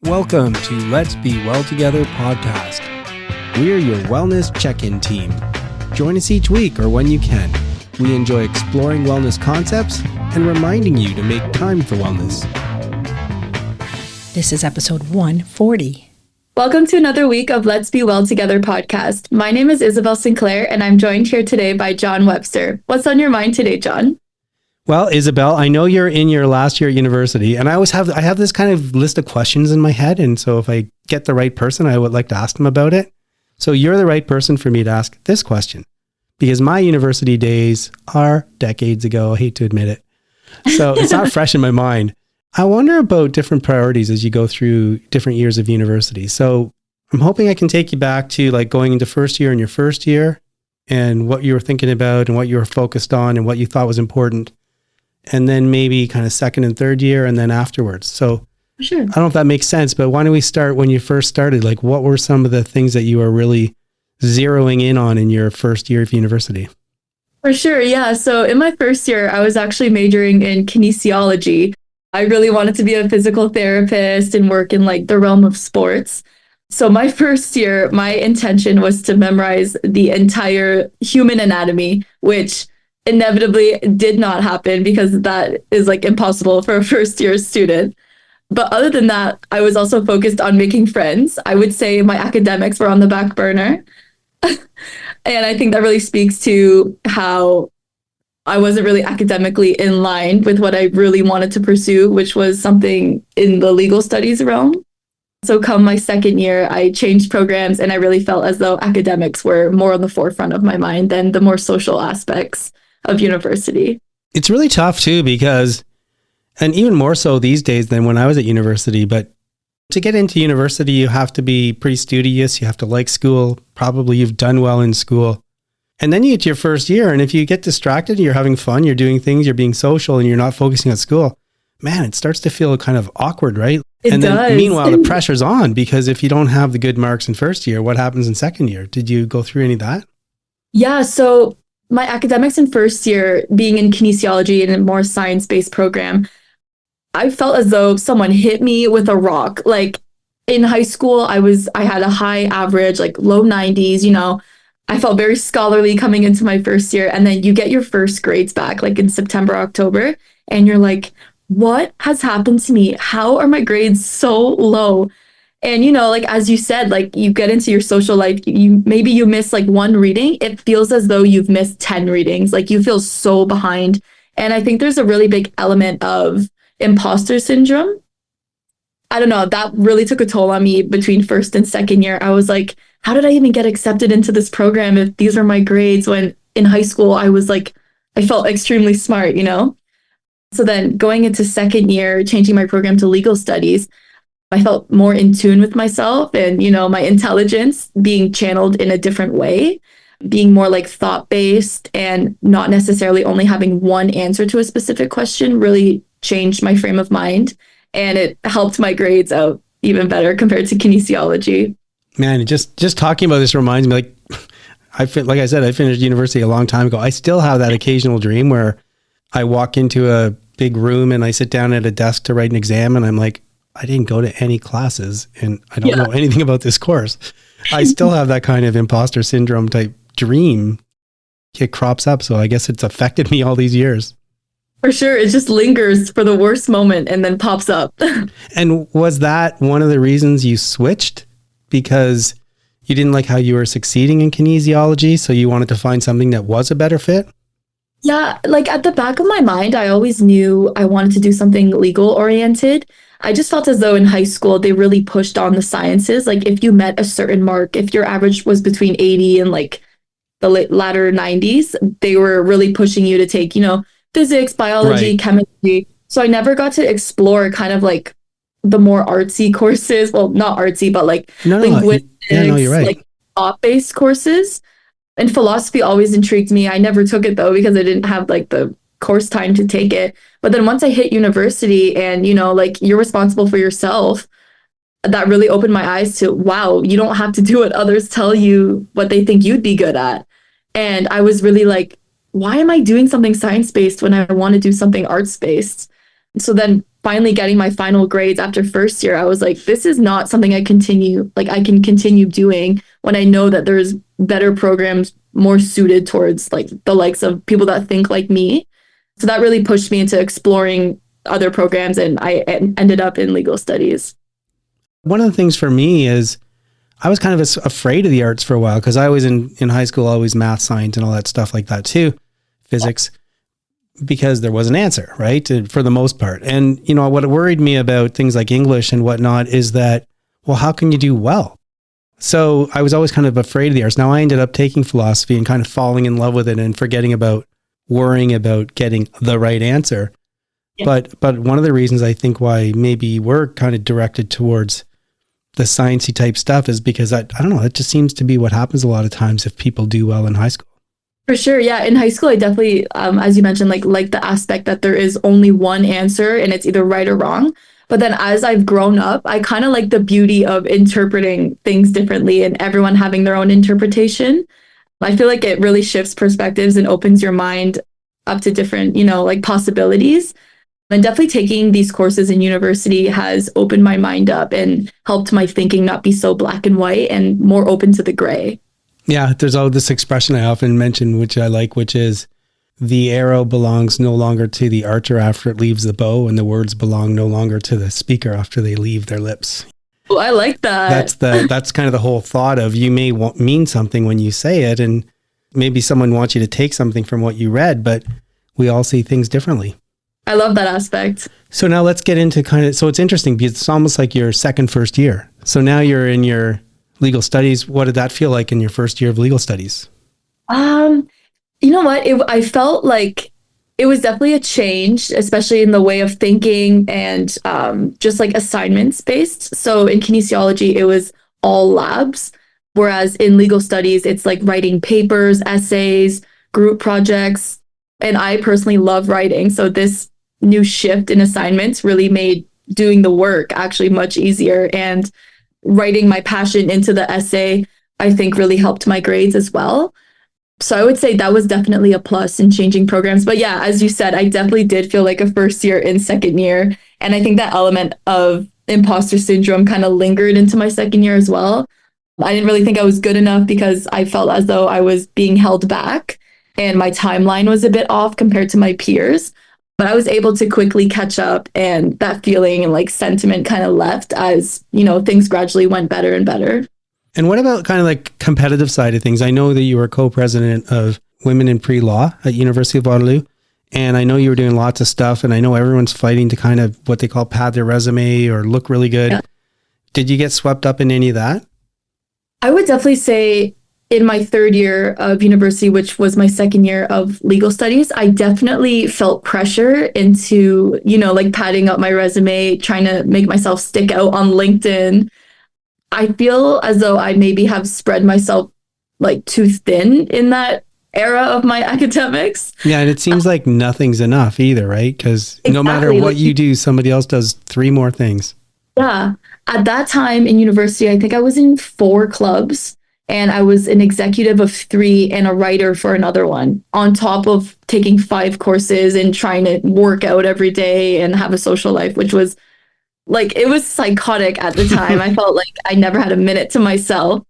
Welcome to Let's Be Well Together podcast. We're your wellness check-in team. Join us each week or when you can. We enjoy exploring wellness concepts and reminding you to make time for wellness. This is episode 140. Welcome to another week of Let's Be Well Together podcast. My name is Isabelle Sinclair, and I'm joined here today by John Webster. What's on your mind today, John? Well, Isabelle, I know you're in your last year at university, and I have this kind of list of questions in my head, and so if I get the right person, I would like to ask them about it. So you're the right person for me to ask this question, because my university days are decades ago. I hate to admit it. So it's not fresh in my mind. I wonder about different priorities as you go through different years of university. So I'm hoping I can take you back to like going into first year and your first year and what you were thinking about and what you were focused on and what you thought was important. And then maybe kind of second and third year and then afterwards. So sure. I don't know if that makes sense, but why don't we start when you first started? Like what were some of the things that you were really zeroing in on in your first year of university? For sure, yeah. So in my first year, I was actually majoring in kinesiology. I really wanted to be a physical therapist and work in like the realm of sports. So my first year, my intention was to memorize the entire human anatomy, which inevitably did not happen because that is like impossible for a first year student. But other than that, I was also focused on making friends. I would say my academics were on the back burner. And I think that really speaks to how I wasn't really academically in line with what I really wanted to pursue, which was something in the legal studies realm. So come my second year, I changed programs and I really felt as though academics were more on the forefront of my mind than the more social aspects of university. It's really tough too, because, and even more so these days than when I was at university, but to get into university, you have to be pretty studious. You have to like school. Probably you've done well in school. And then you get to your first year. And if you get distracted, you're having fun, you're doing things, you're being social and you're not focusing on school, man, it starts to feel kind of awkward, right? It does. Meanwhile, the pressure's on because if you don't have the good marks in first year, what happens in second year? Did you go through any of that? Yeah. So my academics in first year, being in kinesiology and a more science-based program, I felt as though someone hit me with a rock. Like in high school, I had a high average, like low 90s, I felt very scholarly coming into my first year. And then you get your first grades back like in September, October, and you're like, what has happened to me? How are my grades so low? And, like, as you said, like you get into your social life, maybe you miss like one reading. It feels as though you've missed 10 readings. Like you feel so behind. And I think there's a really big element of imposter syndrome. I don't know, that really took a toll on me between first and second year. I was like, how did I even get accepted into this program if these are my grades when in high school I felt extremely smart, So then going into second year, changing my program to legal studies, I felt more in tune with myself and, my intelligence being channeled in a different way, being more like thought-based and not necessarily only having one answer to a specific question really changed my frame of mind. And it helped my grades out even better compared to kinesiology. Man, just talking about this reminds me, like I said, I finished university a long time ago. I still have that occasional dream where I walk into a big room and I sit down at a desk to write an exam and I'm like, I didn't go to any classes and I don't know anything about this course. I still have that kind of imposter syndrome type dream. It crops up. So I guess it's affected me all these years. For sure. It just lingers for the worst moment and then pops up. And was that one of the reasons you switched? Because you didn't like how you were succeeding in kinesiology, so you wanted to find something that was a better fit? Yeah, like at the back of my mind, I always knew I wanted to do something legal oriented. I just felt as though in high school, they really pushed on the sciences. Like if you met a certain mark, if your average was between 80 and like the latter 90s, they were really pushing you to take, physics, biology, right. Chemistry. So I never got to explore kind of like the more artsy courses. Well, not artsy, but like linguistics, you're right. like thought-based courses. And philosophy always intrigued me. I never took it though, because I didn't have like the course time to take it. But then once I hit university and, like you're responsible for yourself, that really opened my eyes to, wow, you don't have to do what others tell you what they think you'd be good at. And I was really like, why am I doing something science-based when I want to do something arts-based? So then finally getting my final grades after first year, I was like, this is not something I can continue doing when I know that there's better programs more suited towards like the likes of people that think like me. So that really pushed me into exploring other programs, and I ended up in legal studies. One of the things for me is I was kind of afraid of the arts for a while because I was in high school, always math, science, and all that stuff like that too, physics, because there was an answer, right? For the most part. And, you know, what worried me about things like English and whatnot is that, well, how can you do well? So I was always kind of afraid of the arts. Now I ended up taking philosophy and kind of falling in love with it and forgetting about worrying about getting the right answer. Yeah. But one of the reasons I think why maybe we're kind of directed towards the sciencey type stuff is because I don't know, it just seems to be what happens a lot of times if people do well in high school. For sure. Yeah. In high school, I definitely, as you mentioned, like the aspect that there is only one answer and it's either right or wrong. But then as I've grown up, I kind of like the beauty of interpreting things differently and everyone having their own interpretation. I feel like it really shifts perspectives and opens your mind up to different, like possibilities. And definitely taking these courses in university has opened my mind up and helped my thinking not be so black and white and more open to the gray. Yeah, there's all this expression I often mention, which I like, which is the arrow belongs no longer to the archer after it leaves the bow, and the words belong no longer to the speaker after they leave their lips. Oh, I like that. That's kind of the whole thought of you may mean something when you say it, and maybe someone wants you to take something from what you read, but we all see things differently. I love that aspect. So now let's get into so it's interesting because it's almost like your first year. So now you're in your legal studies. What did that feel like in your first year of legal studies? You know what? I felt like it was definitely a change, especially in the way of thinking and just like assignments based. So in kinesiology, it was all labs, whereas in legal studies, it's like writing papers, essays, group projects. And I personally love writing. So this new shift in assignments really made doing the work actually much easier, and writing my passion into the essay, I think really helped my grades as well. So I would say that was definitely a plus in changing programs. But yeah, as you said, I definitely did feel like a first year in second year. And I think that element of imposter syndrome kind of lingered into my second year as well. I didn't really think I was good enough because I felt as though I was being held back and my timeline was a bit off compared to my peers. But I was able to quickly catch up, and that feeling and like sentiment kind of left as, things gradually went better and better. And what about kind of like competitive side of things? I know that you were co-president of Women in Pre-Law at University of Waterloo, and I know you were doing lots of stuff, and I know everyone's fighting to kind of what they call pad their resume or look really good. Yeah. Did you get swept up in any of that? I would definitely say in my third year of university, which was my second year of legal studies, I definitely felt pressure into, like padding up my resume, trying to make myself stick out on LinkedIn. I feel as though I maybe have spread myself like too thin in that era of my academics. Yeah, and it seems like nothing's enough either, right? Because no matter what you do, somebody else does 3 more things. Yeah. At that time in university, I think I was in 4 clubs. And I was an executive of 3 and a writer for another one, on top of taking 5 courses and trying to work out every day and have a social life, which was like, it was psychotic at the time. I felt like I never had a minute to myself.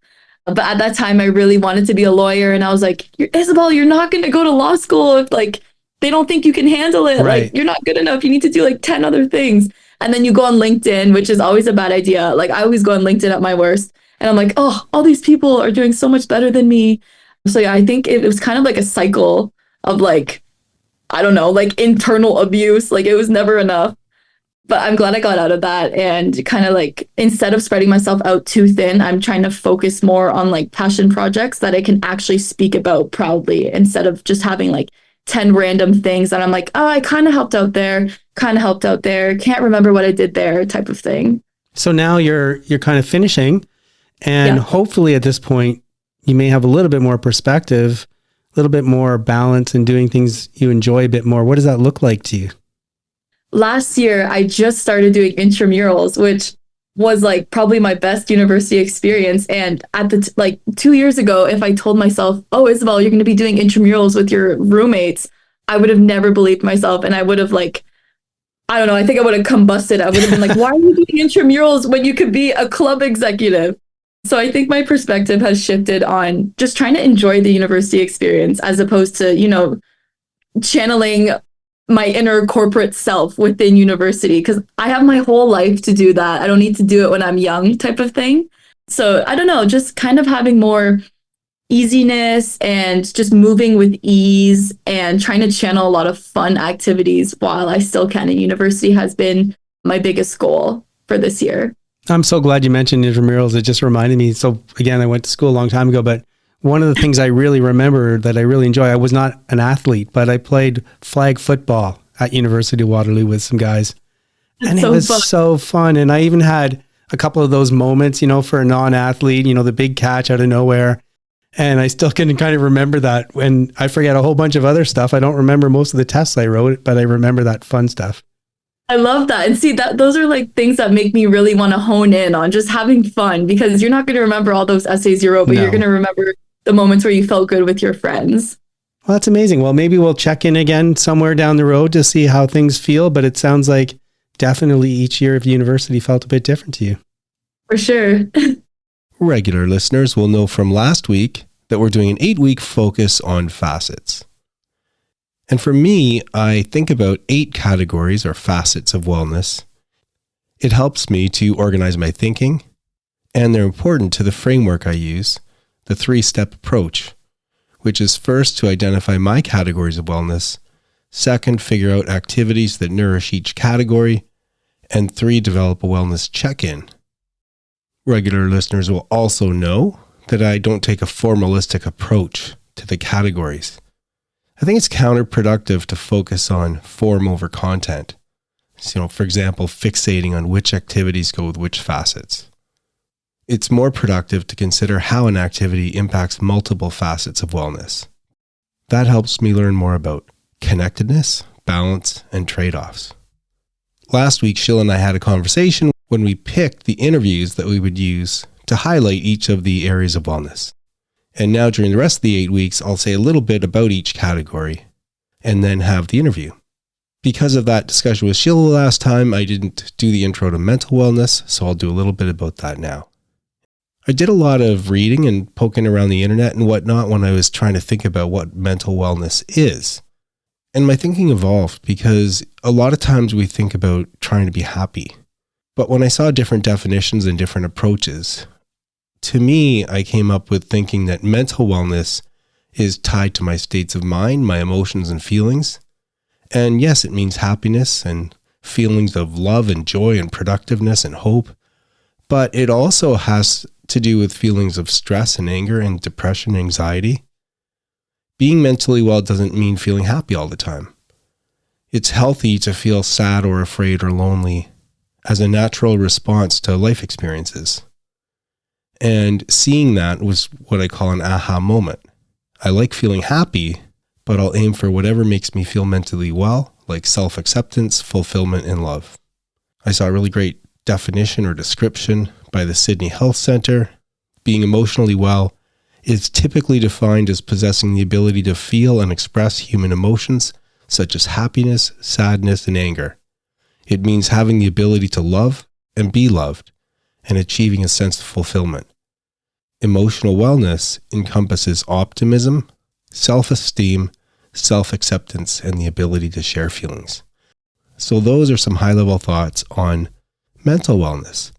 But at that time, I really wanted to be a lawyer. And I was like, Isabelle, you're not going to go to law school if like they don't think you can handle it. Right. Like, you're not good enough. You need to do like 10 other things. And then you go on LinkedIn, which is always a bad idea. Like, I always go on LinkedIn at my worst. And I'm like, oh, all these people are doing so much better than me. So yeah, I think it was kind of like a cycle of like, I don't know, like internal abuse. Like, it was never enough. But I'm glad I got out of that, and kind of like, instead of spreading myself out too thin, I'm trying to focus more on like passion projects that I can actually speak about proudly, instead of just having like 10 random things that I'm like, oh, I kind of helped out there, can't remember what I did there type of thing. So now you're kind of finishing. And hopefully at this point, you may have a little bit more perspective, a little bit more balance, and doing things you enjoy a bit more. What does that look like to you? Last year, I just started doing intramurals, which was like probably my best university experience. And at the like 2 years ago, if I told myself, oh, Isabelle, you're going to be doing intramurals with your roommates, I would have never believed myself. And I would have like I don't know. I think I would have combusted. I would have been like, why are you doing intramurals when you could be a club executive? So I think my perspective has shifted on just trying to enjoy the university experience as opposed to, channeling my inner corporate self within university, because I have my whole life to do that. I don't need to do it when I'm young type of thing. So I don't know, just kind of having more easiness and just moving with ease and trying to channel a lot of fun activities while I still can in university has been my biggest goal for this year. I'm so glad you mentioned intramurals. It just reminded me. So again, I went to school a long time ago, but one of the things I really remember that I really enjoy, I was not an athlete, but I played flag football at University-Waterloo with some guys. And it was so fun. And I even had a couple of those moments, for a non-athlete, the big catch out of nowhere. And I still can kind of remember that when I forget a whole bunch of other stuff. I don't remember most of the tests I wrote, but I remember that fun stuff. I love that. And see that those are like things that make me really want to hone in on just having fun, because you're not going to remember all those essays you wrote, but you're going to remember the moments where you felt good with your friends. Well, that's amazing. Well, maybe we'll check in again somewhere down the road to see how things feel, but it sounds like definitely each year of university felt a bit different to you. For sure. Regular listeners will know from last week that we're doing an 8-week focus on facets. And for me, I think about 8 categories or facets of wellness. It helps me to organize my thinking, and they're important to the framework I use, the 3-step approach, which is first to identify my categories of wellness, second, figure out activities that nourish each category, and 3, develop a wellness check-in. Regular listeners will also know that I don't take a formalistic approach to the categories. I think it's counterproductive to focus on form over content. So, for example, fixating on which activities go with which facets. It's more productive to consider how an activity impacts multiple facets of wellness. That helps me learn more about connectedness, balance, and trade-offs. Last week, Shil and I had a conversation when we picked the interviews that we would use to highlight each of the areas of wellness. And now during the rest of the 8 weeks, I'll say a little bit about each category and then have the interview. Because of that discussion with Sheila last time, I didn't do the intro to mental wellness, so I'll do a little bit about that now. I did a lot of reading and poking around the internet and whatnot when I was trying to think about what mental wellness is. And my thinking evolved because a lot of times we think about trying to be happy. But when I saw different definitions and different approaches, to me, I came up with thinking that mental wellness is tied to my states of mind, my emotions and feelings. And yes, it means happiness and feelings of love and joy and productiveness and hope. But it also has to do with feelings of stress and anger and depression and anxiety. Being mentally well doesn't mean feeling happy all the time. It's healthy to feel sad or afraid or lonely as a natural response to life experiences. And seeing that was what I call an aha moment. I like feeling happy, but I'll aim for whatever makes me feel mentally well, like self-acceptance, fulfillment, and love. I saw a really great definition or description by the Sydney Health Centre. Being emotionally well is typically defined as possessing the ability to feel and express human emotions, such as happiness, sadness, and anger. It means having the ability to love and be loved, and achieving a sense of fulfillment. Emotional wellness encompasses optimism, self-esteem, self-acceptance, and the ability to share feelings. So those are some high-level thoughts on mental wellness.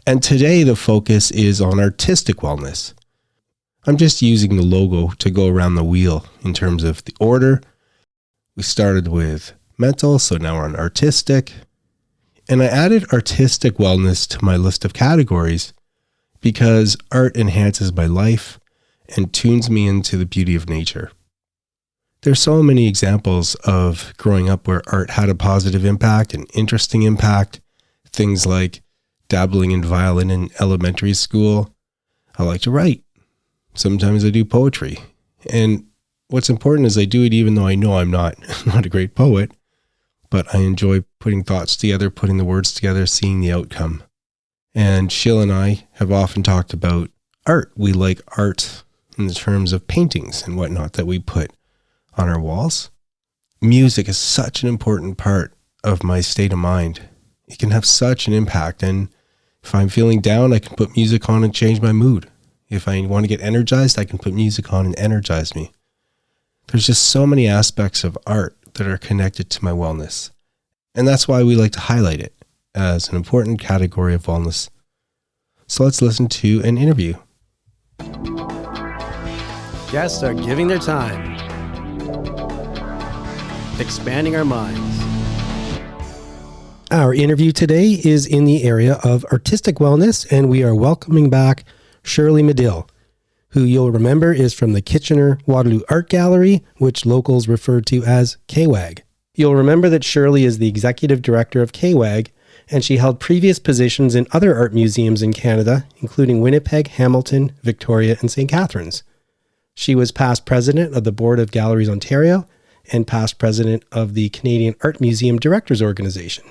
And today the focus is on artistic wellness. I'm just using the logo to go around the wheel in terms of the order. We started with mental, so now we're on artistic. And I added artistic wellness to my list of categories because art enhances my life and tunes me into the beauty of nature. There's so many examples of growing up where art had a positive impact, an interesting impact. Things like dabbling in violin in elementary school. I like to write. Sometimes I do poetry. And what's important is I do it even though I know I'm not a great poet, but I enjoy putting thoughts together, putting the words together, seeing the outcome. And Shil and I have often talked about art. We like art in the terms of paintings and whatnot that we put on our walls. Music is such an important part of my state of mind. It can have such an impact. And if I'm feeling down, I can put music on and change my mood. If I want to get energized, I can put music on and energize me. There's just so many aspects of art that are connected to my wellness. And that's why we like to highlight it as an important category of wellness. So let's listen to an interview. Guests are giving their time, expanding our minds. Our interview today is in the area of artistic wellness, and we are welcoming back Shirley Madill, who you'll remember is from the Kitchener-Waterloo Art Gallery, which locals refer to as KWAG. You'll remember that Shirley is the executive director of KWAG, and she held previous positions in other art museums in Canada, including Winnipeg, Hamilton, Victoria, and St. Catharines. She was past president of the Board of Galleries Ontario and past president of the Canadian Art Museum Directors Organization.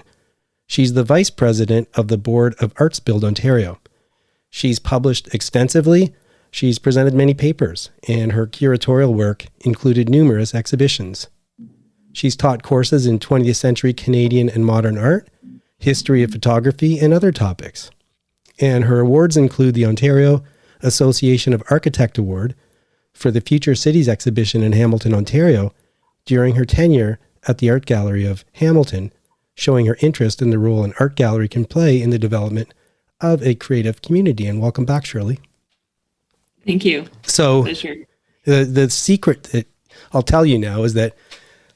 She's the vice president of the Board of Arts Build Ontario. She's published extensively, she's presented many papers, and her curatorial work included numerous exhibitions. She's taught courses in 20th century Canadian and modern art, history of photography, and other topics. And her awards include the Ontario Association of Architect Award for the Future Cities exhibition in Hamilton, Ontario, during her tenure at the Art Gallery of Hamilton, showing her interest in the role an art gallery can play in the development of a creative community. And welcome back, Shirley. Thank you. So Pleasure. the secret that I'll tell you now is that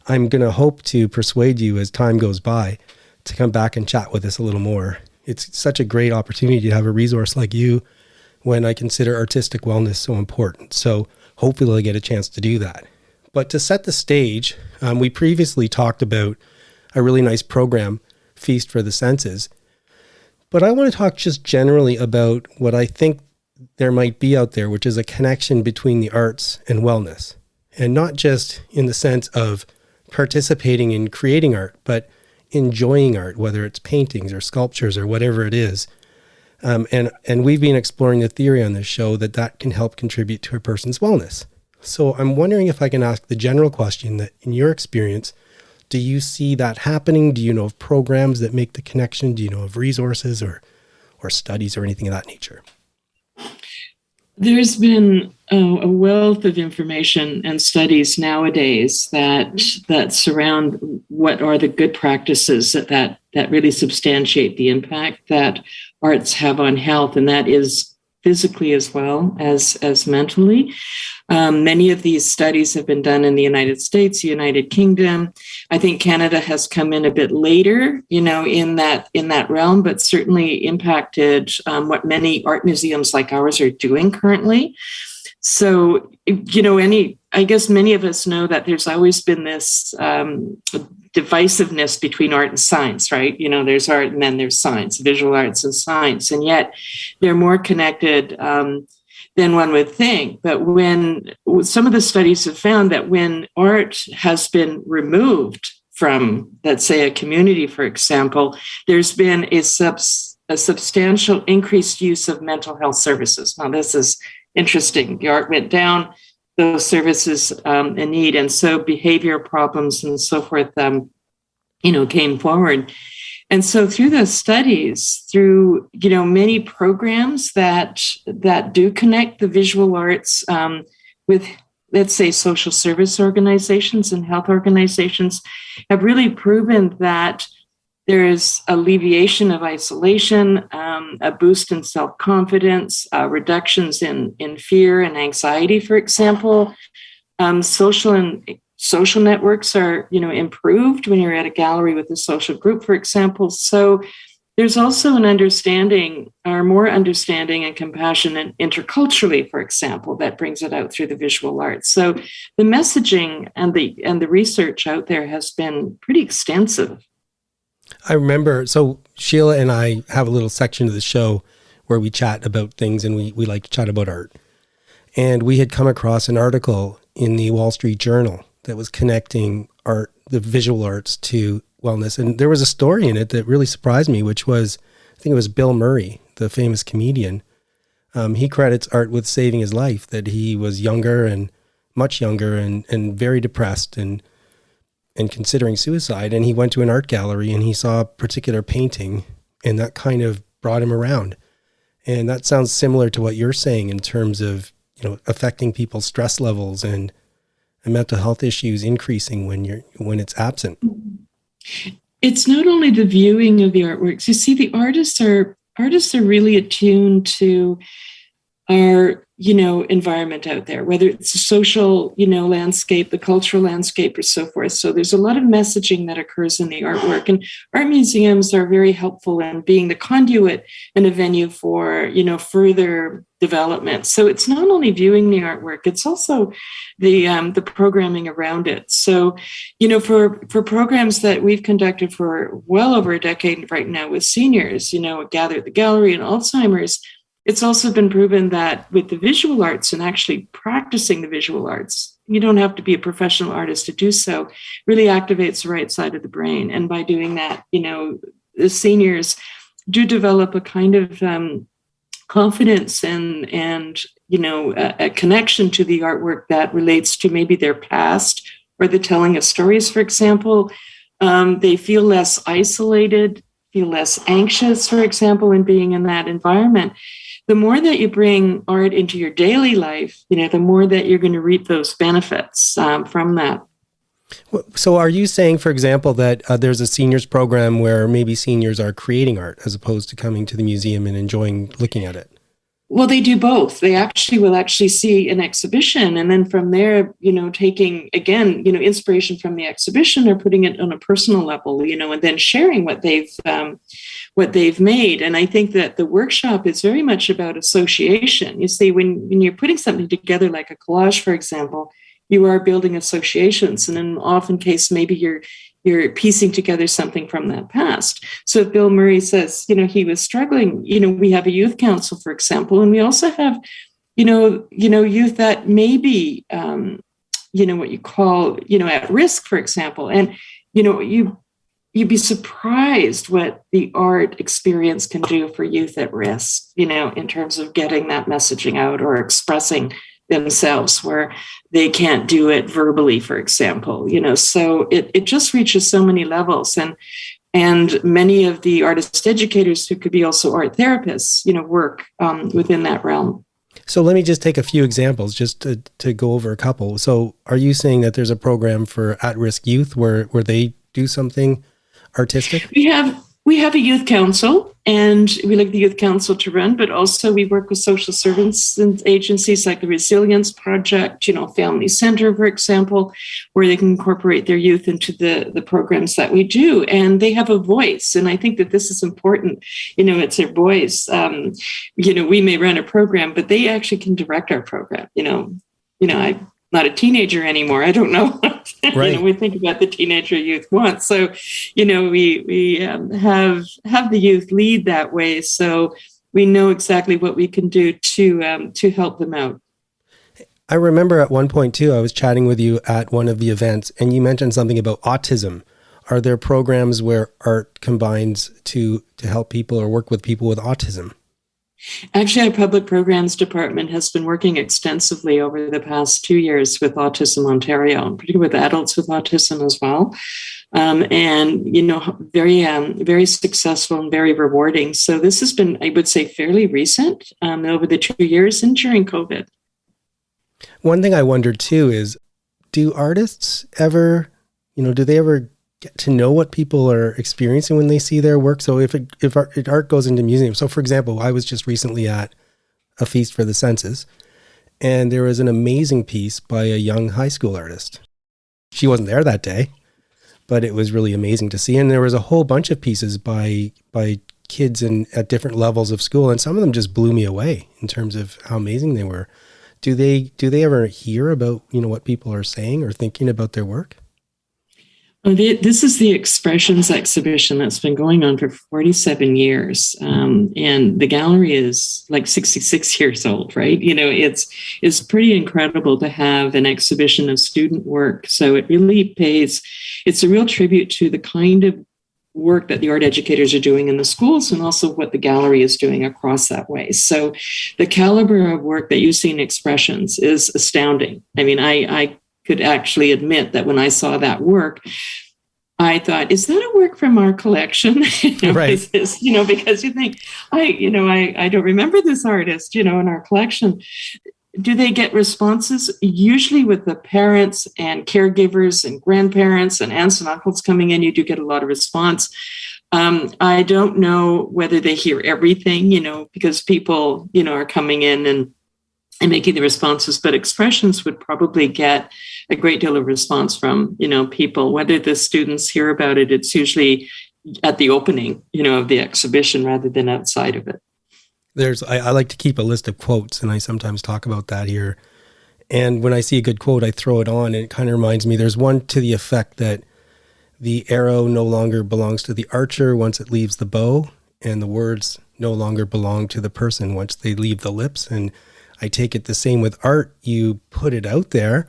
I'm going to hope to persuade you as time goes by to come back and chat with us a little more. It's such a great opportunity to have a resource like you when I consider artistic wellness so important. So hopefully I'll get a chance to do that. But to set the stage, we previously talked about a really nice program, Feast for the Senses. But I want to talk just generally about what I think there might be out there, which is a connection between the arts and wellness. And not just in the sense of participating in creating art, but enjoying art, whether it's paintings or sculptures or whatever it is. And we've been exploring the theory on this show that can help contribute to a person's wellness. So I'm wondering if I can ask the general question that in your experience, do you see that happening? Do you know of programs that make the connection? Do you know of resources or studies or anything of that nature? There's been a wealth of information and studies nowadays that surround what are the good practices that really substantiate the impact that arts have on health, and that is physically as well as mentally. Many of these studies have been done in the United States, United Kingdom. I think Canada has come in a bit later, in that realm, but certainly impacted what many art museums like ours are doing currently. So, I guess many of us know that there's always been this divisiveness between art and science, right? There's art and then there's science, visual arts and science, and yet they're more connected than one would think. But when some of the studies have found that when art has been removed from, let's say, a community, for example, there's been a substantial increased use of mental health services. Now, this is interesting. The art went down, those services in need, and so behavior problems and so forth, came forward. And so through those studies, through, many programs that do connect the visual arts with, let's say, social service organizations and health organizations, have really proven that there is alleviation of isolation, a boost in self-confidence, reductions in fear and anxiety, for example. Social networks are, improved when you're at a gallery with a social group, for example. So there's also an understanding, or more understanding and compassion, and interculturally, for example, that brings it out through the visual arts. So the messaging and the research out there has been pretty extensive. I remember, so Sheila and I have a little section of the show where we chat about things, and we like to chat about art. And we had come across an article in the Wall Street Journal that was connecting art, the visual arts, to wellness. And there was a story in it that really surprised me, which was, I think it was Bill Murray, the famous comedian. He credits art with saving his life, that he was younger and much younger and very depressed. And and considering suicide. And he went to an art gallery and he saw a particular painting, and that kind of brought him around. And that sounds similar to what you're saying in terms of, affecting people's stress levels and mental health issues increasing when it's absent. It's not only the viewing of the artworks. You see, the artists are really attuned to our, environment out there, whether it's the social, landscape, the cultural landscape, or so forth. So there's a lot of messaging that occurs in the artwork, and art museums are very helpful in being the conduit and a venue for, further development. So it's not only viewing the artwork, it's also the programming around it. So, for programs that we've conducted for well over a decade right now with seniors, Gather at the Gallery and Alzheimer's, it's also been proven that with the visual arts and actually practicing the visual arts, you don't have to be a professional artist to do so, really activates the right side of the brain. And by doing that, the seniors do develop a kind of confidence and a connection to the artwork that relates to maybe their past or the telling of stories, for example. They feel less isolated, feel less anxious, for example, in being in that environment. The more that you bring art into your daily life, the more that you're going to reap those benefits from that. So are you saying, for example, that there's a seniors program where maybe seniors are creating art as opposed to coming to the museum and enjoying looking at it? Well, they do both. They will see an exhibition, and then from there, taking again, inspiration from the exhibition or putting it on a personal level, and then sharing what they've made. And I think that the workshop is very much about association. You see, when you're putting something together, like a collage, for example, you are building associations, and in often case, maybe you're piecing together something from that past. So if Bill Murray says, he was struggling, we have a youth council, for example, and we also have, youth that may be, what you call, at risk, for example. And, you'd be surprised what the art experience can do for youth at risk, in terms of getting that messaging out or expressing themselves where they can't do it verbally, for example, so it just reaches so many levels. And many of the artist educators who could be also art therapists, work within that realm. So let me just take a few examples just to go over a couple. So are you saying that there's a program for at-risk youth where they do something artistic? We have a youth council, and we like the youth council to run, but also we work with social service and agencies like the Resilience Project, Family Center, for example, where they can incorporate their youth into the programs that we do. And they have a voice. And I think that this is important. It's their voice. We may run a program, but they actually can direct our program. I'm not a teenager anymore. I don't know what right. We think about the teenager youth wants. So, we have the youth lead that way. So we know exactly what we can do to help them out. I remember at one point too, I was chatting with you at one of the events, and you mentioned something about autism. Are there programs where art combines to help people or work with people with autism? Actually, our public programs department has been working extensively over the past 2 years with Autism Ontario, and particularly with adults with autism as well. Very, very successful and very rewarding. So this has been, I would say, fairly recent over the 2 years and during COVID. One thing I wondered too is, do artists ever, do they ever get to know what people are experiencing when they see their work? So if art goes into museums, so for example, I was just recently at a feast for the senses, and there was an amazing piece by a young high school artist. She wasn't there that day, but it was really amazing to see. And there was a whole bunch of pieces by kids at different levels of school, and some of them just blew me away in terms of how amazing they were. Do they ever hear about, what people are saying or thinking about their work? This is the Expressions exhibition that's been going on for 47 years. And the gallery is like 66 years old, right? It's pretty incredible to have an exhibition of student work. So it really it's a real tribute to the kind of work that the art educators are doing in the schools and also what the gallery is doing across that way. So the caliber of work that you see in Expressions is astounding. I mean, I could actually admit that when I saw that work, I thought, is that a work from our collection? Right. Because you think, I don't remember this artist, in our collection. Do they get responses? Usually with the parents and caregivers and grandparents and aunts and uncles coming in, you do get a lot of response. I don't know whether they hear everything, because people, are coming in and making the responses, but expressions would probably get a great deal of response from, people. Whether the students hear about it, it's usually at the opening, of the exhibition rather than outside of it. I like to keep a list of quotes, and I sometimes talk about that here. And when I see a good quote, I throw it on, and it kind of reminds me, there's one to the effect that the arrow no longer belongs to the archer once it leaves the bow, and the words no longer belong to the person once they leave the lips. And I take it the same with art. You put it out there,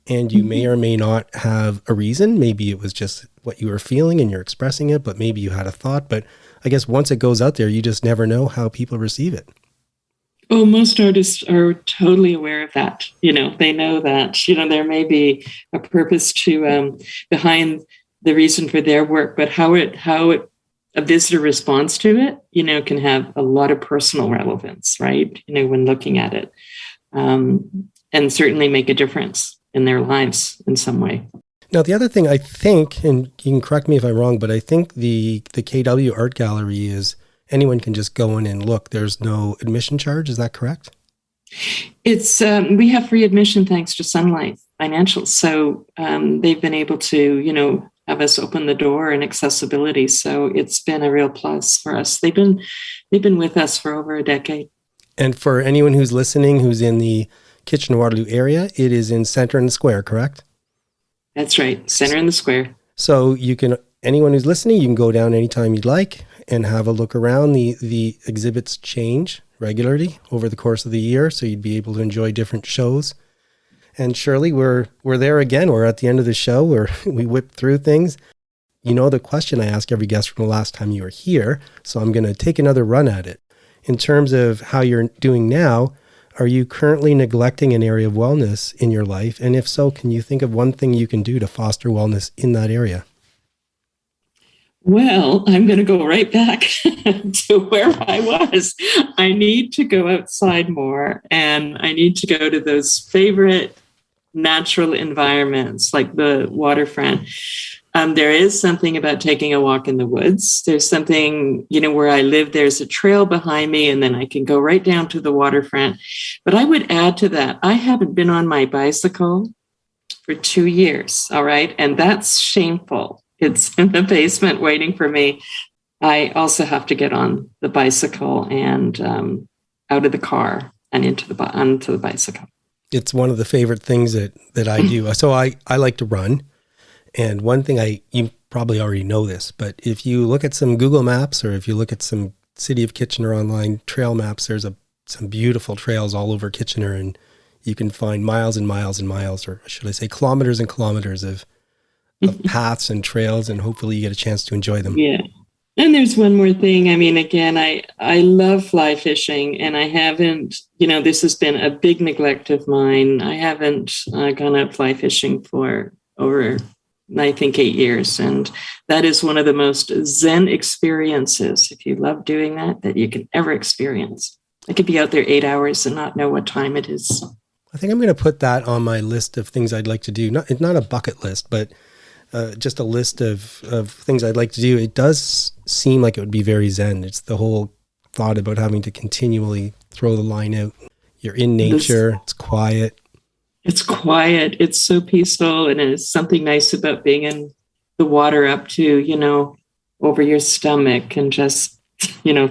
and you may or may not have a reason. Maybe it was just what you were feeling and you're expressing it, but maybe you had a thought. But I guess once it goes out there, you just never know how people receive it. Oh, most artists are totally aware of that. They know that, there may be a purpose to behind the reason for their work, but how a visitor responds to it, can have a lot of personal relevance, right? When looking at it, and certainly make a difference in their lives in some way. Now, the other thing I think, and you can correct me if I'm wrong, but I think the KW Art Gallery is anyone can just go in and look. There's no admission charge. Is that correct? It's we have free admission thanks to Sunlight Financial. So they've been able to, have us open the door and accessibility. So it's been a real plus for us. They've been with us for over a decade. And for anyone who's listening, who's in the Kitchener-Waterloo area, it is in Center and the Square, correct? That's right. Center in the Square. So anyone who's listening, you can go down anytime you'd like and have a look around. The exhibits change regularly over the course of the year, so you'd be able to enjoy different shows. And Shirley, we're there again. We're at the end of the show where we whip through things. The question I ask every guest from the last time you were here, so I'm going to take another run at it. In terms of how you're doing now, are you currently neglecting an area of wellness in your life? And if so, can you think of one thing you can do to foster wellness in that area? Well, I'm going to go right back to where I was. I need to go outside more, and I need to go to those favorite natural environments like the waterfront. There is something about taking a walk in the woods. There's something, where I live, there's a trail behind me, and then I can go right down to the waterfront. But I would add to that, I haven't been on my bicycle for 2 years. All right. And that's shameful. It's in the basement waiting for me. I also have to get on the bicycle and out of the car and onto the bicycle. It's one of the favorite things that I do. So I like to run. And one thing you probably already know this, but if you look at some Google Maps or if you look at some City of Kitchener online trail maps, there's some beautiful trails all over Kitchener, and you can find miles and miles and miles, or should I say kilometers and kilometers of paths and trails, and hopefully you get a chance to enjoy them. Yeah. And there's one more thing. I mean, again, I love fly fishing, and I haven't, this has been a big neglect of mine. I haven't gone out fly fishing for over, I think, 8 years. And that is one of the most Zen experiences, if you love doing that you can ever experience. I could be out there 8 hours and not know what time it is. I think I'm going to put that on my list of things I'd like to do. It's not a bucket list, but just a list of things I'd like to do. It does seem like it would be very Zen. It's the whole thought about having to continually throw the line out. You're in nature. It's quiet. It's quiet. It's so peaceful. And there's something nice about being in the water up to, over your stomach and just,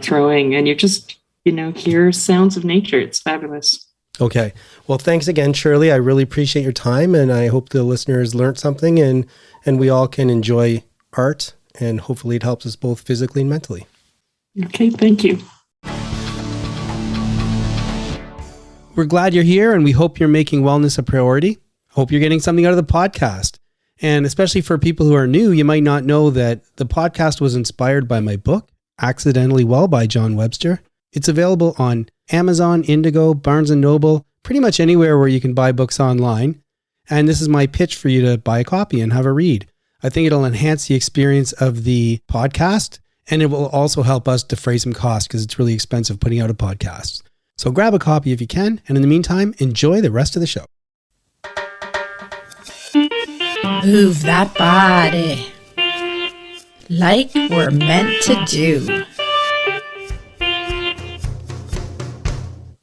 throwing, and you just, hear sounds of nature. It's fabulous. Okay. Well, thanks again, Shirley. I really appreciate your time, and I hope the listeners learned something and we all can enjoy art, and hopefully it helps us both physically and mentally. Okay. Thank you. We're glad you're here, and we hope you're making wellness a priority. Hope you're getting something out of the podcast. And especially for people who are new, you might not know that the podcast was inspired by my book, Accidentally Well by John Webster. It's available on Amazon, Indigo, Barnes & Noble, pretty much anywhere where you can buy books online. And this is my pitch for you to buy a copy and have a read. I think it'll enhance the experience of the podcast, and it will also help us defray some costs because it's really expensive putting out a podcast. So grab a copy if you can. And in the meantime, enjoy the rest of the show. Move that body like we're meant to do.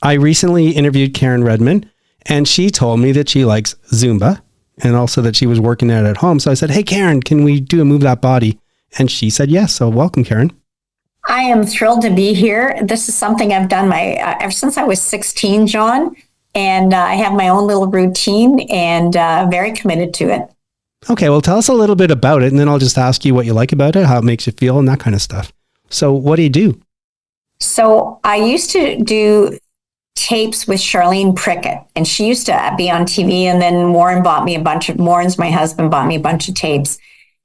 I recently interviewed Karen Redman, and she told me that she likes Zumba and also that she was working out at home. So I said, hey, Karen, can we do a Move That Body? And she said yes. So welcome, Karen. I am thrilled to be here. This is something I've done ever since I was 16, John, and I have my own little routine and very committed to it. Okay, well, tell us a little bit about it, and then I'll just ask you what you like about it, how it makes you feel, and that kind of stuff. So what do you do? So I used to do tapes with Charlene Prickett, and she used to be on TV, and then Warren's my husband, bought me a bunch of tapes.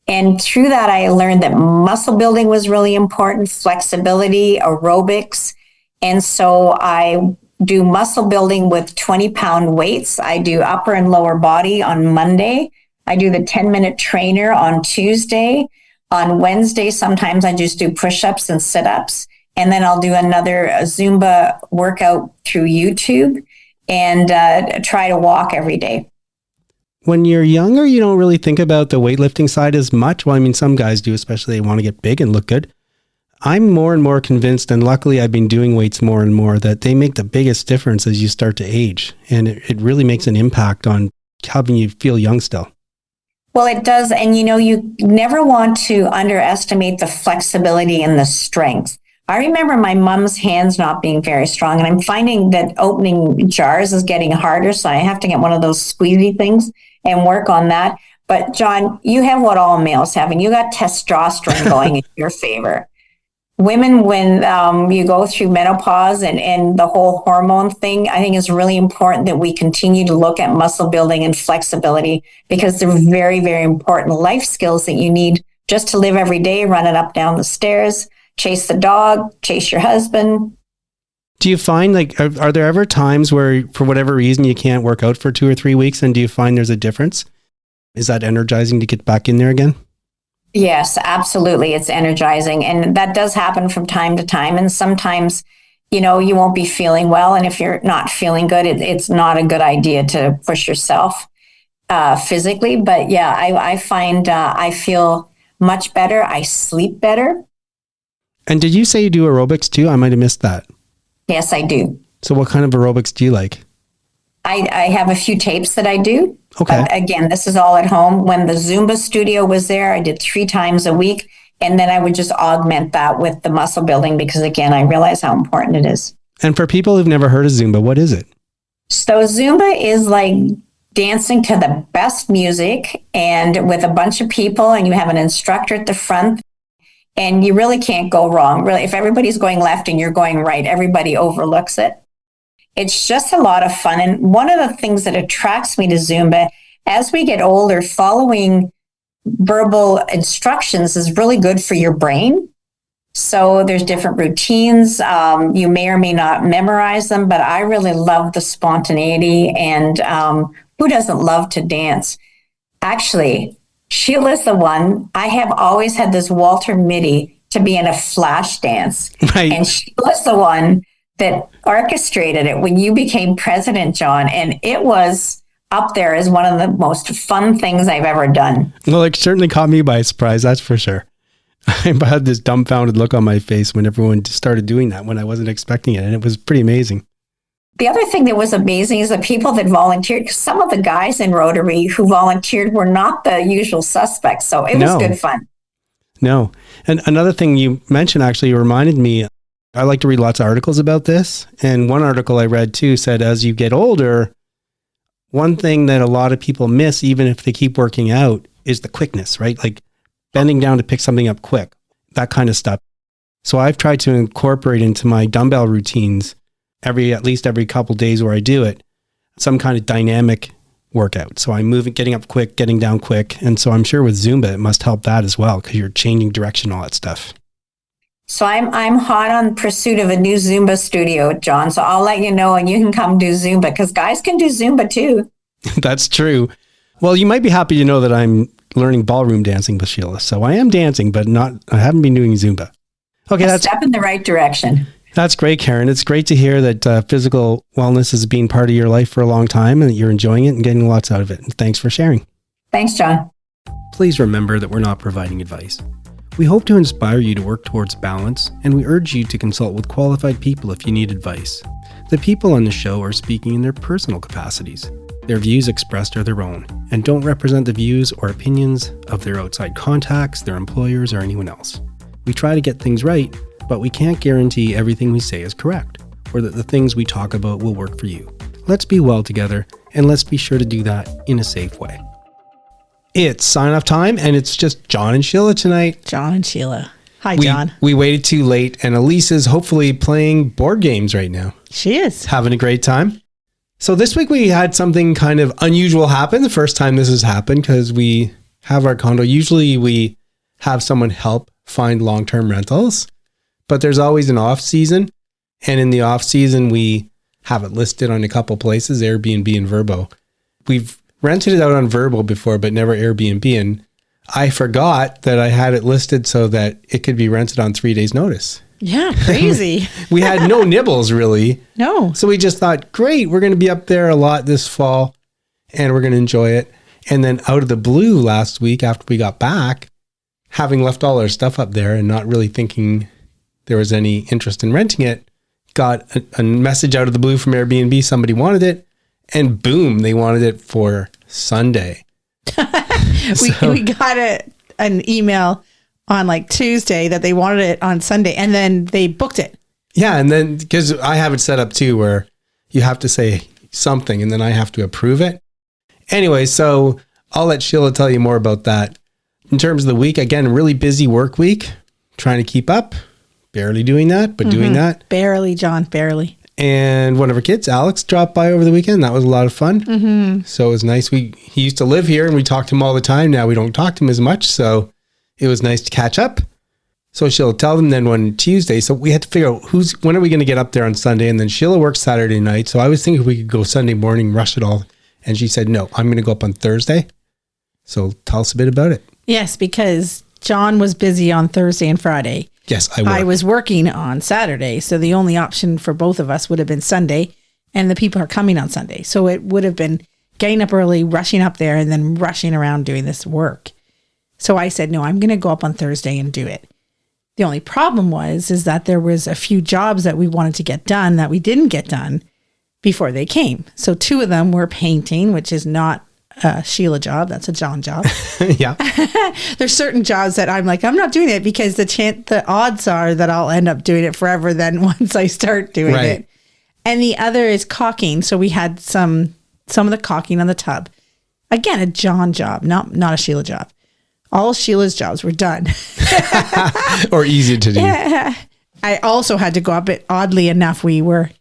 And through that, I learned that muscle building was really important, flexibility, aerobics. And so I do muscle building with 20-pound weights. I do upper and lower body on Monday. I do the 10-minute trainer on Tuesday. On Wednesday, sometimes I just do push-ups and sit-ups. And then I'll do another Zumba workout through YouTube and try to walk every day. When you're younger, you don't really think about the weightlifting side as much. Well, I mean, some guys do, especially they want to get big and look good. I'm more and more convinced, and luckily I've been doing weights more and more, that they make the biggest difference as you start to age. And it really makes an impact on helping you feel young still. Well, it does. And, you never want to underestimate the flexibility and the strength. I remember my mom's hands not being very strong, and I'm finding that opening jars is getting harder. So I have to get one of those squeezy things and work on that. But John, you have what all males have, and you got testosterone going in your favor. Women, when you go through menopause and the whole hormone thing, I think it's really important that we continue to look at muscle building and flexibility, because they're very, very important life skills that you need just to live every day, running up, down the stairs, chase the dog, chase your husband. Do you find, are there ever times where, for whatever reason, you can't work out for 2 or 3 weeks? And do you find there's a difference? Is that energizing to get back in there again? Yes, absolutely. It's energizing. And that does happen from time to time. And sometimes, you won't be feeling well. And if you're not feeling good, it's not a good idea to push yourself physically. But yeah, I find I feel much better. I sleep better. And did you say you do aerobics too? I might have missed that. Yes, I do. So what kind of aerobics do you like? I have a few tapes that I do. Okay. But again, this is all at home. When the Zumba studio was there, I did 3 times a week. And then I would just augment that with the muscle building, because again, I realize how important it is. And for people who've never heard of Zumba, what is it? So Zumba is like dancing to the best music and with a bunch of people, and you have an instructor at the front. And you really can't go wrong. Really, if everybody's going left and you're going right, everybody overlooks it. It's just a lot of fun. And one of the things that attracts me to Zumba, as we get older, following verbal instructions is really good for your brain. So there's different routines. You may or may not memorize them, but I really love the spontaneity. And who doesn't love to dance? Actually, Sheila's the one. I have always had this Walter Mitty to be in a flash dance. Right. And Sheila's the one that orchestrated it when you became president, John. And it was up there as one of the most fun things I've ever done. Well, it certainly caught me by surprise, that's for sure. I had this dumbfounded look on my face when everyone started doing that, when I wasn't expecting it. And it was pretty amazing. The other thing that was amazing is the people that volunteered, because some of the guys in Rotary who volunteered were not the usual suspects. So it was good fun. No. And another thing you mentioned actually reminded me, I like to read lots of articles about this. And one article I read too said, as you get older, one thing that a lot of people miss, even if they keep working out, is the quickness, right? Like bending down to pick something up quick, that kind of stuff. So I've tried to incorporate into my dumbbell routines at least every couple days where I do it, some kind of dynamic workout. So I'm moving, getting up quick, getting down quick. And so I'm sure with Zumba, it must help that as well, because you're changing direction, all that stuff. So I'm hot on pursuit of a new Zumba studio, John. So I'll let you know, and you can come do Zumba, because guys can do Zumba too. That's true. Well, you might be happy to know that I'm learning ballroom dancing with Sheila. So I am dancing, but I haven't been doing Zumba. Okay, A step in the right direction. That's great, Karen. It's great to hear that physical wellness has been part of your life for a long time and that you're enjoying it and getting lots out of it. And thanks for sharing. Thanks, John. Please remember that we're not providing advice. We hope to inspire you to work towards balance, and we urge you to consult with qualified people if you need advice. The people on the show are speaking in their personal capacities. Their views expressed are their own and don't represent the views or opinions of their outside contacts, their employers, or anyone else. We try to get things right, but we can't guarantee everything we say is correct or that the things we talk about will work for you. Let's be well together, and let's be sure to do that in a safe way. It's sign-off time, and it's just John and Sheila tonight. John and Sheila. Hi, John. We waited too late, and Elise is hopefully playing board games right now. She is. Having a great time. So this week we had something kind of unusual happen. The first time this has happened because we have our condo. Usually we have someone help find long-term rentals, but there's always an off season. And in the off season, we have it listed on a couple places, Airbnb and Vrbo. We've rented it out on Vrbo before, but never Airbnb. And I forgot that I had it listed so that it could be rented on 3 days notice. Yeah, crazy. We had no nibbles really. No. So we just thought, great, we're going to be up there a lot this fall and we're going to enjoy it. And then out of the blue last week after we got back, having left all our stuff up there and not really thinking there was any interest in renting it, got a message out of the blue from Airbnb. Somebody wanted it. And boom, they wanted it for Sunday. We got an email on like Tuesday that they wanted it on Sunday, and then they booked it. Yeah, and then because I have it set up too where you have to say something and then I have to approve it. Anyway, so I'll let Sheila tell you more about that. In terms of the week, again, really busy work week, trying to keep up, barely doing that, but doing that. Barely, John, barely. And one of our kids, Alex, dropped by over the weekend. That was a lot of fun. Mm-hmm. So it was nice. He used to live here and we talked to him all the time. Now we don't talk to him as much. So it was nice to catch up. So she'll tell them then on Tuesday. So we had to figure out when are we going to get up there on Sunday? And then Sheila works Saturday night. So I was thinking we could go Sunday morning, rush it all. And she said, no, I'm going to go up on Thursday. So tell us a bit about it. Yes, because John was busy on Thursday and Friday. Yes, I was working on Saturday. So the only option for both of us would have been Sunday. And the people are coming on Sunday. So it would have been getting up early, rushing up there, and then rushing around doing this work. So I said, no, I'm going to go up on Thursday and do it. The only problem is that there was a few jobs that we wanted to get done that we didn't get done before they came. So 2 of them were painting, which is not a Sheila job. That's a John job. Yeah. There's certain jobs that I'm like, I'm not doing it because the odds are that I'll end up doing it forever then once I start doing it. And the other is caulking. So we had some of the caulking on the tub. Again, a John job, not a Sheila job. All Sheila's jobs were done. Or easy to do. Yeah. I also had to go up, but oddly enough, we were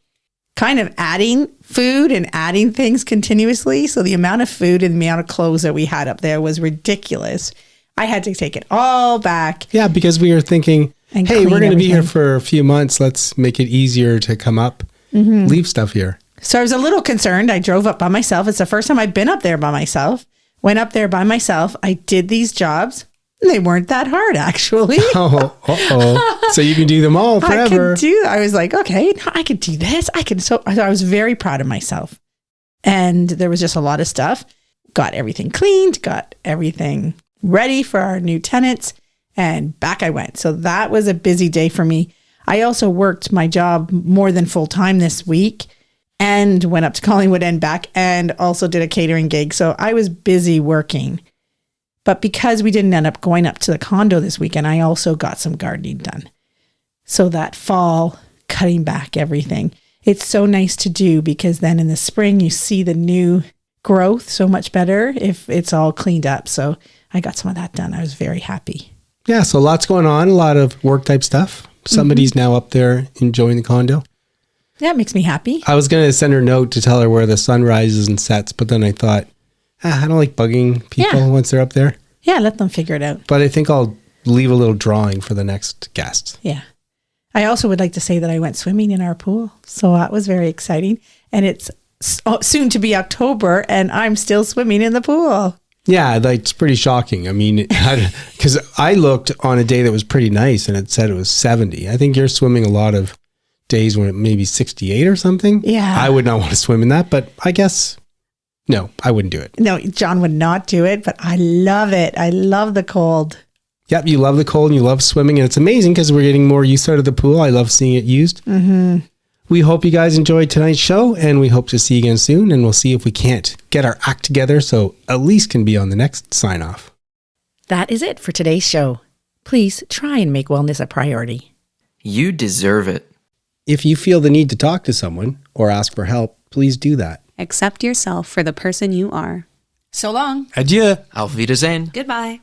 kind of adding food and adding things continuously. So the amount of food and the amount of clothes that we had up there was ridiculous. I had to take it all back. Yeah, because we were thinking, hey, we're going to be here for a few months. Let's make it easier to come up, leave stuff here. So I was a little concerned. I drove up by myself. It's the first time I've been up there by myself. Went up there by myself. I did these jobs. They weren't that hard, actually. So you can do them all forever. I was like, okay, I could do this. So I was very proud of myself. And there was just a lot of stuff. Got everything cleaned, got everything ready for our new tenants, and back I went. So that was a busy day for me. I also worked my job more than full time this week and went up to Collingwood and back and also did a catering gig. So I was busy working. But because we didn't end up going up to the condo this weekend, I also got some gardening done. So that fall, cutting back everything. It's so nice to do because then in the spring, you see the new growth so much better if it's all cleaned up. So I got some of that done. I was very happy. Yeah, so lots going on, a lot of work type stuff. Somebody's now up there enjoying the condo. Yeah, it makes me happy. I was going to send her a note to tell her where the sun rises and sets, but then I thought, I don't like bugging people once they're up there. Yeah, let them figure it out. But I think I'll leave a little drawing for the next guest. Yeah. I also would like to say that I went swimming in our pool. So that was very exciting. And it's soon to be October and I'm still swimming in the pool. Yeah, like, it's pretty shocking. I mean, because I looked on a day that was pretty nice and it said it was 70. I think you're swimming a lot of days when it may be 68 or something. Yeah. I would not want to swim in that, but I guess, no, I wouldn't do it. No, John would not do it, but I love it. I love the cold. Yep, you love the cold and you love swimming, and it's amazing because we're getting more use out of the pool. I love seeing it used. Mm-hmm. We hope you guys enjoyed tonight's show, and we hope to see you again soon, and we'll see if we can't get our act together so Elise can be on the next sign-off. That is it for today's show. Please try and make wellness a priority. You deserve it. If you feel the need to talk to someone or ask for help, please do that. Accept yourself for the person you are. So long. Adieu. Auf Wiedersehen. Goodbye.